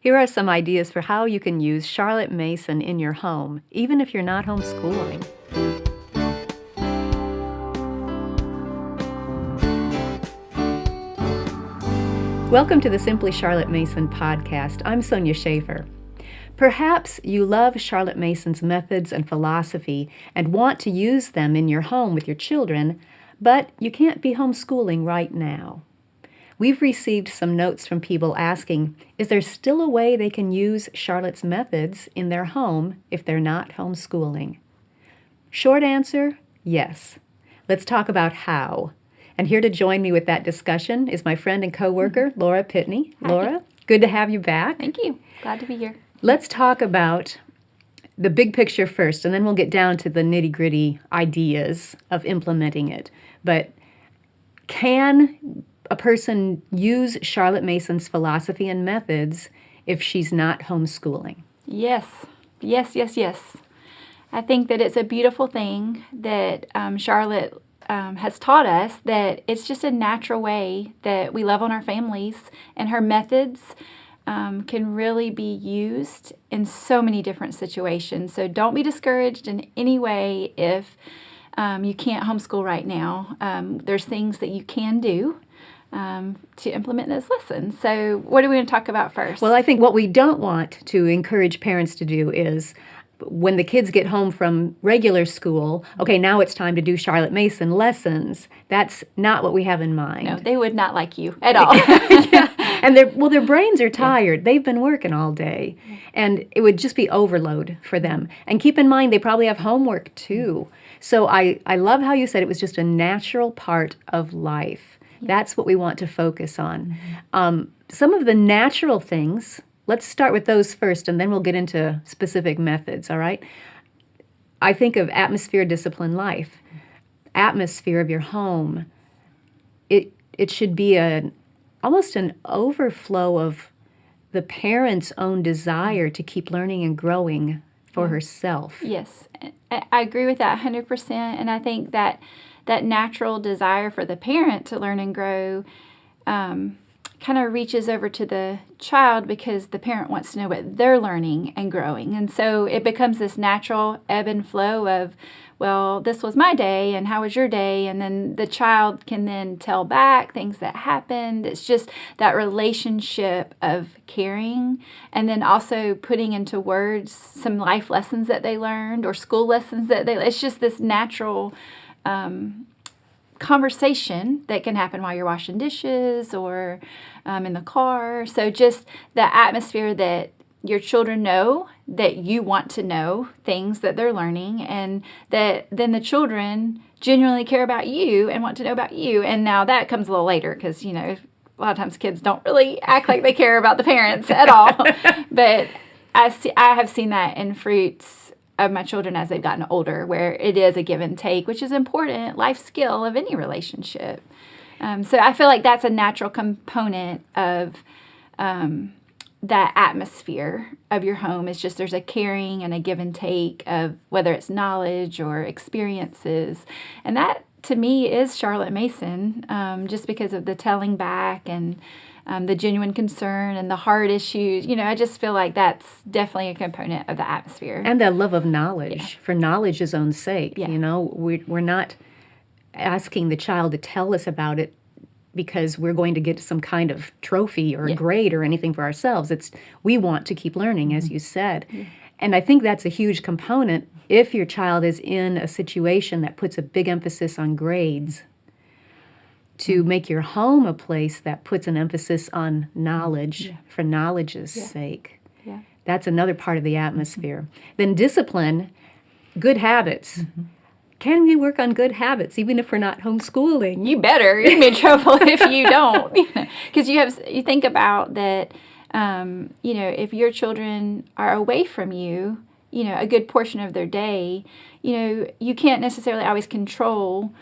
Here are some ideas for how you can use Charlotte Mason in your home, even if you're not homeschooling. Welcome to the Simply Charlotte Mason podcast. I'm Sonia Schaefer. Perhaps you love Charlotte Mason's methods and philosophy and want to use them in your home with your children, but you can't be homeschooling right now. We've received some notes from people asking, is there still a way they can use Charlotte's methods in their home if they're not homeschooling? Short answer, yes. Let's talk about how. And here to join me with that discussion is my friend and coworker, Laura Pitney. Hi. Laura, good to have you back. Thank you. Glad to be here. Let's talk about the big picture first, and then we'll get down to the nitty-gritty ideas of implementing it. But can a person use Charlotte Mason's philosophy and methods if she's not homeschooling? Yes. I think that it's a beautiful thing that Charlotte has taught us, that it's just a natural way that we love on our families, and her methods can really be used in so many different situations. So don't be discouraged in any way if you can't homeschool right now. There's things that you can do to implement those lessons. So what are we going to talk about first? Well, I think what we don't want to encourage parents to do is when the kids get home from regular school, okay, now it's time to do Charlotte Mason lessons. That's not what we have in mind. No, they would not like you at all. Yeah. And their brains are tired. Yeah. They've been working all day. And it would just be overload for them. And keep in mind, they probably have homework too. So I love how you said it was just a natural part of life. Yeah. That's what we want to focus on. Mm-hmm. Some of the natural things, let's start with those first, and then we'll get into specific methods, all right? I think of atmosphere, discipline, life. Atmosphere of your home. It should be almost an overflow of the parent's own desire to keep learning and growing for herself. Yes, I agree with that 100%, and I think that natural desire for the parent to learn and grow kind of reaches over to the child because the parent wants to know what they're learning and growing. And so it becomes this natural ebb and flow of, well, this was my day and how was your day? And then the child can then tell back things that happened. It's just that relationship of caring and then also putting into words some life lessons that they learned or school lessons it's just this natural conversation that can happen while you're washing dishes or in the car. So just the atmosphere that your children know that you want to know things that they're learning, and that then the children genuinely care about you and want to know about you. And now that comes a little later because, a lot of times kids don't really act like they care about the parents at all. But I have seen that in fruits of my children as they've gotten older, where it is a give and take, which is important life skill of any relationship. So I feel like that's a natural component of that atmosphere of your home. It's just there's a caring and a give and take of whether it's knowledge or experiences. And that, to me, is Charlotte Mason, just because of the telling back and the genuine concern and the hard issues. I just feel like that's definitely a component of the atmosphere. And that love of knowledge, for knowledge's own sake. Yeah. We're not asking the child to tell us about it because we're going to get some kind of trophy or grade or anything for ourselves. We want to keep learning, as you said. Yeah. And I think that's a huge component if your child is in a situation that puts a big emphasis on grades, to make your home a place that puts an emphasis on knowledge for knowledge's sake. Yeah. That's another part of the atmosphere. Then discipline, good habits. Mm-hmm. Can we work on good habits even if we're not homeschooling? You better. You'll be in trouble if you don't. Because you think about that, if your children are away from you, a good portion of their day, you can't necessarily always control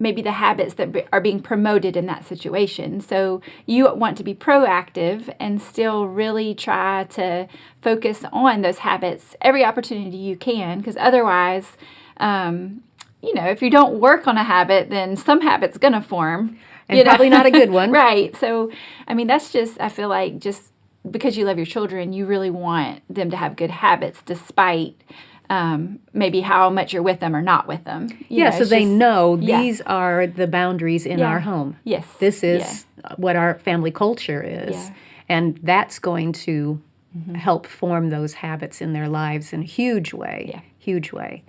maybe the habits that are being promoted in that situation. So you want to be proactive and still really try to focus on those habits every opportunity you can, because otherwise, if you don't work on a habit, then some habit's going to form. And probably not a good one. Right. So, that's just, I feel like just because you love your children, you really want them to have good habits despite maybe how much you're with them or not with them. So they know yeah. these are the boundaries in our home. Yes. This is what our family culture is. Yeah. And that's going to help form those habits in their lives in a huge way. Yeah. Huge way.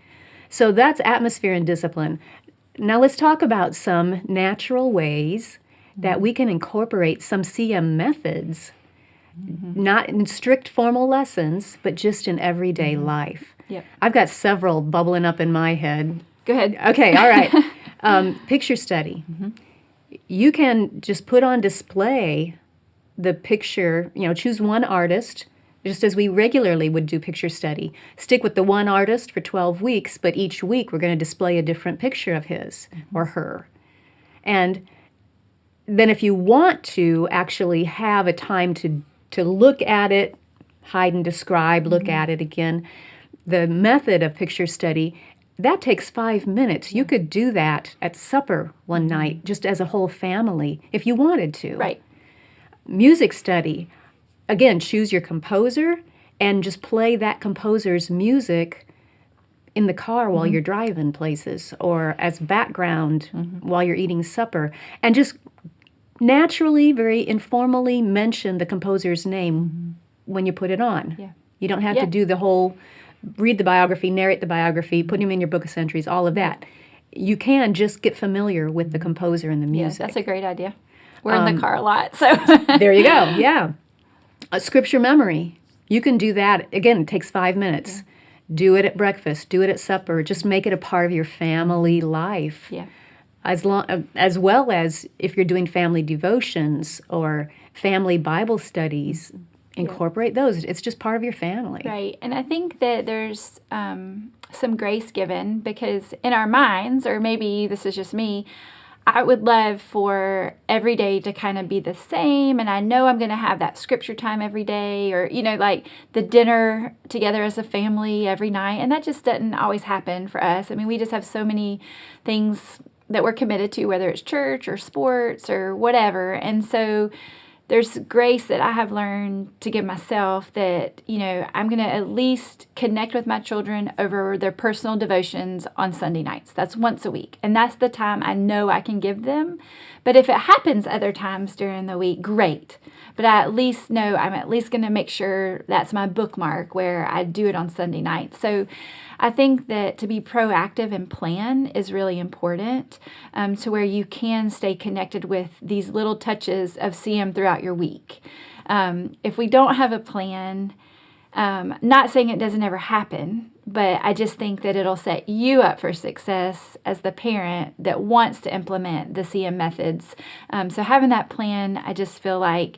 So that's atmosphere and discipline. Now let's talk about some natural ways that we can incorporate some CM methods, not in strict formal lessons, but just in everyday life. Yep. I've got several bubbling up in my head. Go ahead. Okay, all right. Picture study. You can just put on display the picture, choose one artist, just as we regularly would do picture study. Stick with the one artist for 12 weeks, but each week we're going to display a different picture of his or her. And then if you want to actually have a time to look at it, hide and describe, look at it again, the method of picture study, that takes 5 minutes. You could do that at supper one night, just as a whole family, if you wanted to. Right. Music study, again, choose your composer and just play that composer's music in the car while you're driving places or as background while you're eating supper. And just naturally, very informally mention the composer's name when you put it on. Yeah. You don't have to do the whole read the biography, narrate the biography, put him in your book of centuries, all of that. You can just get familiar with the composer and the music. Yeah, that's a great idea. We're in the car a lot, so. There you go, yeah. A scripture memory. You can do that. Again, it takes 5 minutes. Yeah. Do it at breakfast. Do it at supper. Just make it a part of your family life. Yeah. As well as if you're doing family devotions or family Bible studies, incorporate those. It's just part of your family. Right. And I think that there's some grace given because in our minds, or maybe this is just me, I would love for every day to kind of be the same. And I know I'm going to have that scripture time every day or, like the dinner together as a family every night. And that just doesn't always happen for us. I mean, we just have so many things that we're committed to, whether it's church or sports or whatever. And so there's grace that I have learned to give myself that, I'm going to at least connect with my children over their personal devotions on Sunday nights. That's once a week. And that's the time I know I can give them. But if it happens other times during the week, great. But I at least know I'm at least going to make sure that's my bookmark where I do it on Sunday night. So I think that to be proactive and plan is really important to where you can stay connected with these little touches of CM throughout your week. If we don't have a plan, not saying it doesn't ever happen, but I just think that it'll set you up for success as the parent that wants to implement the CM methods. So having that plan, I just feel like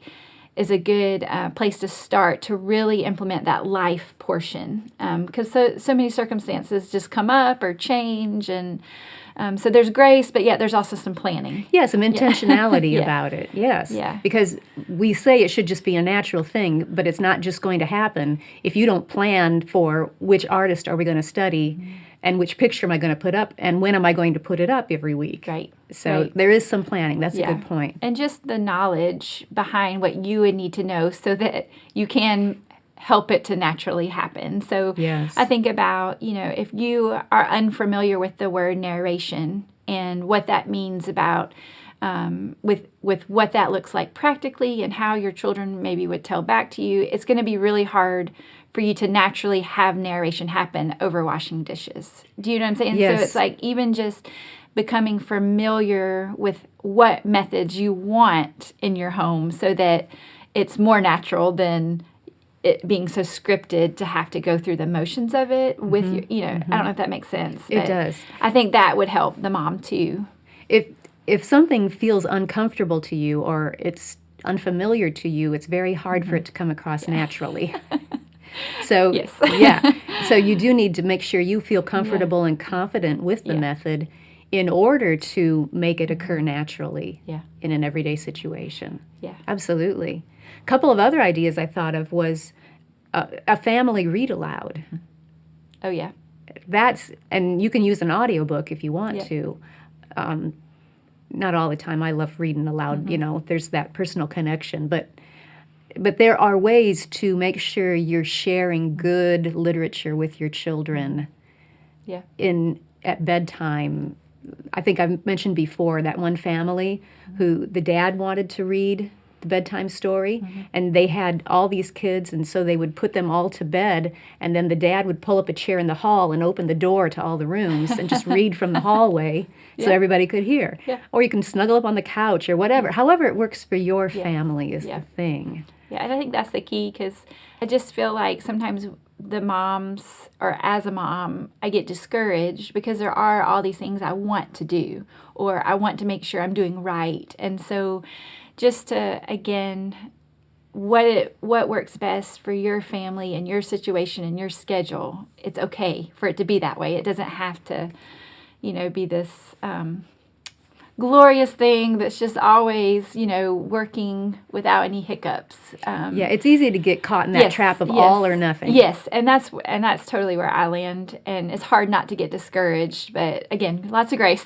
is a good place to start to really implement that life portion because so many circumstances just come up or change and so there's grace, but yet there's also some planning. Yeah, some intentionality about it, yes. Yeah. Because we say it should just be a natural thing, but it's not just going to happen if you don't plan for which artist are we going to study and which picture am I going to put up and when am I going to put it up every week. Right. So there is some planning. That's a good point. And just the knowledge behind what you would need to know so that you can help it to naturally happen. So I think about, if you are unfamiliar with the word narration and what that means about with what that looks like practically and how your children maybe would tell back to you, it's going to be really hard for you to naturally have narration happen over washing dishes. Do you know what I'm saying? Yes. So it's like even just becoming familiar with what methods you want in your home so that it's more natural than it being so scripted to have to go through the motions of it with your, I don't know if that makes sense. It does. I think that would help the mom too. If something feels uncomfortable to you or it's unfamiliar to you, it's very hard for it to come across naturally. So, so you do need to make sure you feel comfortable and confident with the method in order to make it occur naturally in an everyday situation. Yeah. Absolutely. A couple of other ideas I thought of was a family read aloud. Oh, yeah. And you can use an audiobook if you want to. Not all the time. I love reading aloud, there's that personal connection, but but there are ways to make sure you're sharing good literature with your children Yeah. At bedtime. I think I've mentioned before that one family who the dad wanted to read the bedtime story, and they had all these kids, and so they would put them all to bed, and then the dad would pull up a chair in the hall and open the door to all the rooms and just read from the hallway so Yeah. everybody could hear. Yeah. Or you can snuggle up on the couch or whatever. However it works for your family is Yeah. the thing. Yeah, and I think that's the key, because I just feel like sometimes the moms, or as a mom, I get discouraged because there are all these things I want to do, or I want to make sure I'm doing right. And so just to, again, what works best for your family and your situation and your schedule, it's okay for it to be that way. It doesn't have to, be this glorious thing that's just always, working without any hiccups. Yeah, it's easy to get caught in that trap of all or nothing. Yes, and that's totally where I land, and it's hard not to get discouraged. But again, lots of grace.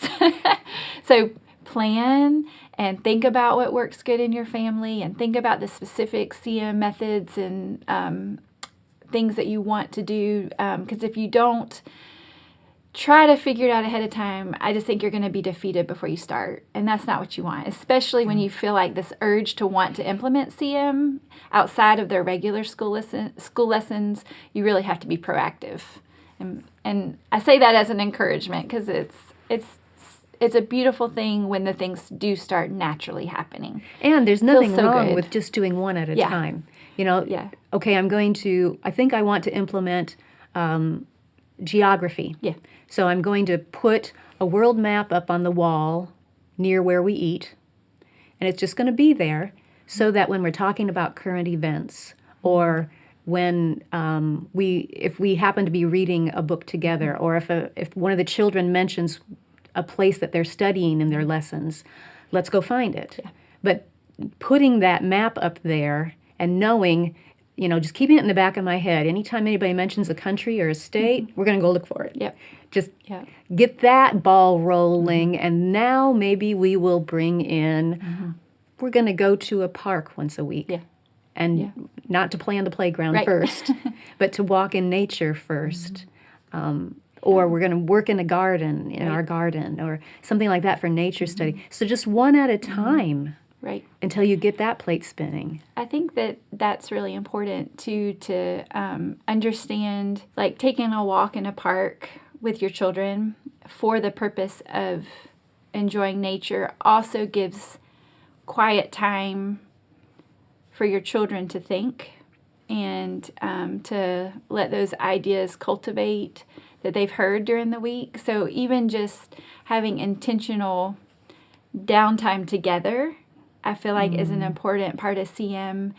So plan and think about what works good in your family, and think about the specific CM methods and things that you want to do. Because if you don't try to figure it out ahead of time, I just think you're going to be defeated before you start. And that's not what you want, especially when you feel like this urge to want to implement CM outside of their regular school lessons. You really have to be proactive. And I say that as an encouragement, because it's a beautiful thing when the things do start naturally happening. And there's nothing so wrong good. with just doing one at a Yeah. time. Yeah. Okay, I think I want to implement geography. Yeah. So I'm going to put a world map up on the wall near where we eat, and it's just going to be there so that when we're talking about current events, or when if we happen to be reading a book together, or if one of the children mentions a place that they're studying in their lessons, let's go find it. Yeah. But putting that map up there and knowing, just keeping it in the back of my head, anytime anybody mentions a country or a state, we're going to go look for it. Yep. Just Yep. get that ball rolling, and now maybe we will bring in, we're going to go to a park once a week. Yeah. And not to play on the playground Right. first, but to walk in nature first. Or we're going to work in a garden, in our garden, or something like that for nature study. So just one at a time. Right. Until you get that plate spinning. I think that's really important too, to understand, like taking a walk in a park with your children for the purpose of enjoying nature also gives quiet time for your children to think and to let those ideas cultivate that they've heard during the week. So even just having intentional downtime together, I feel like is an important part of CM.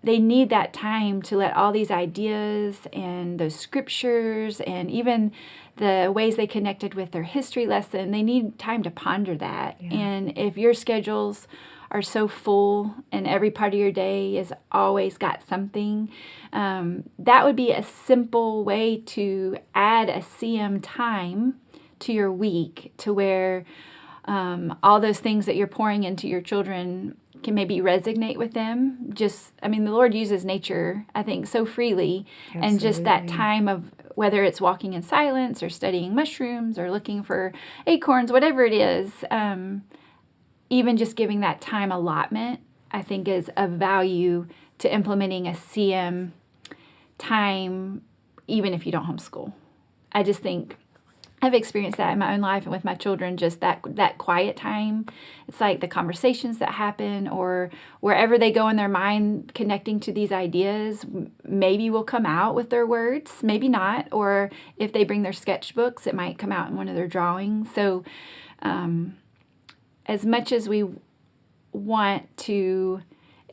They need that time to let all these ideas and those scriptures and even the ways they connected with their history lesson, they need time to ponder that. Yeah. And if your schedules are so full and every part of your day is always got something, that would be a simple way to add a CM time to your week, to where all those things that you're pouring into your children can maybe resonate with them. The Lord uses nature, I think, so freely. Absolutely. And just that time of, whether it's walking in silence or studying mushrooms or looking for acorns, whatever it is, even just giving that time allotment, I think is of value to implementing a CM time, even if you don't homeschool. I just think I've experienced that in my own life and with my children, just that quiet time. It's like the conversations that happen, or wherever they go in their mind connecting to these ideas, maybe will come out with their words, maybe not. Or if they bring their sketchbooks, it might come out in one of their drawings. So as much as we want to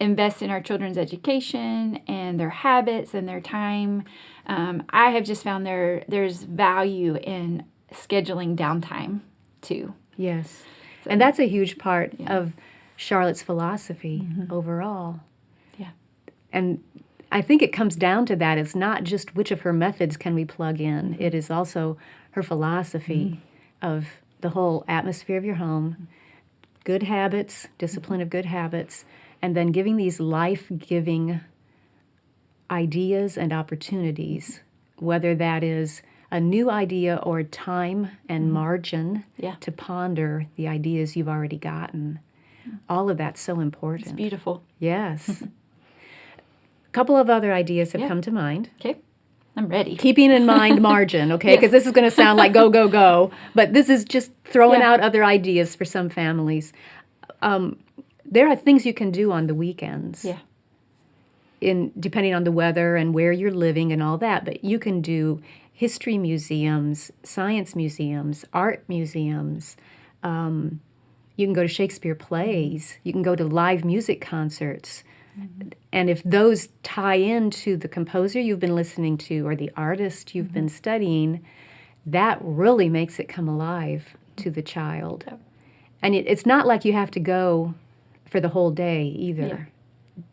invest in our children's education and their habits and their time, I have just found there's value in scheduling downtime too. Yes. So, and that's a huge part of Charlotte's philosophy overall. Yeah. And I think it comes down to that. It's not just which of her methods can we plug in. It is also her philosophy of the whole atmosphere of your home, good habits, discipline of good habits, and then giving these life-giving ideas and opportunities, whether that is a new idea or time and margin Yeah. to ponder the ideas you've already gotten. All of that's so important. It's beautiful. Yes. A couple of other ideas have Yeah. come to mind. Okay. I'm ready. Keeping in mind margin, okay? Yes. Because this is going to sound like go, go, go. But this is just throwing Yeah. out other ideas for some families. There are things you can do on the weekends. Yeah. Depending on the weather and where you're living and all that. But you can do history museums, science museums, art museums. You can go to Shakespeare plays. You can go to live music concerts. And if those tie into the composer you've been listening to or the artist you've been studying, that really makes it come alive to the child. Yep. And it's not like you have to go for the whole day either. Yeah.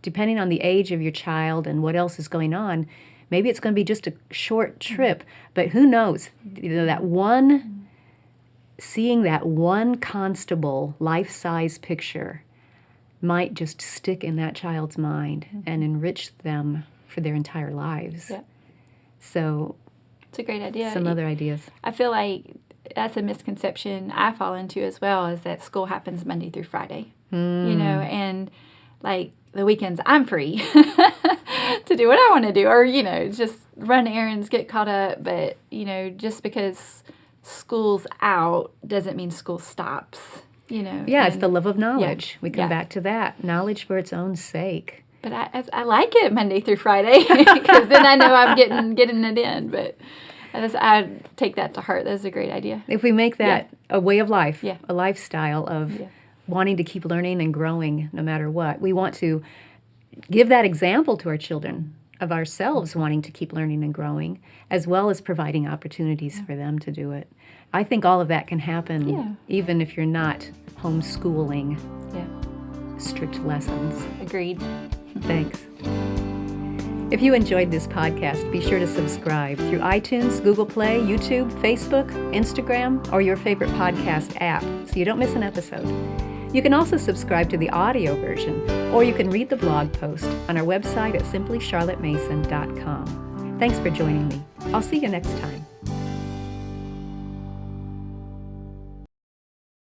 Depending on the age of your child and what else is going on, maybe it's going to be just a short trip. But who knows? Seeing that one constable life-size picture might just stick in that child's mind and enrich them for their entire lives. Yeah. So It's a great idea. some other ideas. I feel like that's a misconception I fall into as well, is that school happens Monday through Friday. You know, and like the weekends I'm free to do what I want to do, or, you know, just run errands, get caught up. But, you know, just because school's out doesn't mean school stops, you know. Yeah, it's and- the love of knowledge. We come Yeah. back to that. Knowledge for its own sake. But I like it Monday through Friday, because then I know I'm getting it in. But I take that to heart. That's a great idea. If we make that a way of life, Yeah. a lifestyle of Yeah. wanting to keep learning and growing no matter what, we want to give that example to our children of ourselves wanting to keep learning and growing, as well as providing opportunities for them to do it. I think all of that can happen Yeah. even if you're not homeschooling Yeah, strict lessons. agreed. Thanks. If you enjoyed this podcast, be sure to subscribe through iTunes, Google Play, YouTube, Facebook, Instagram, or your favorite podcast app so you don't miss an episode. You can also subscribe to the audio version, or you can read the blog post on our website at simplycharlottemason.com. Thanks for joining me. I'll see you next time.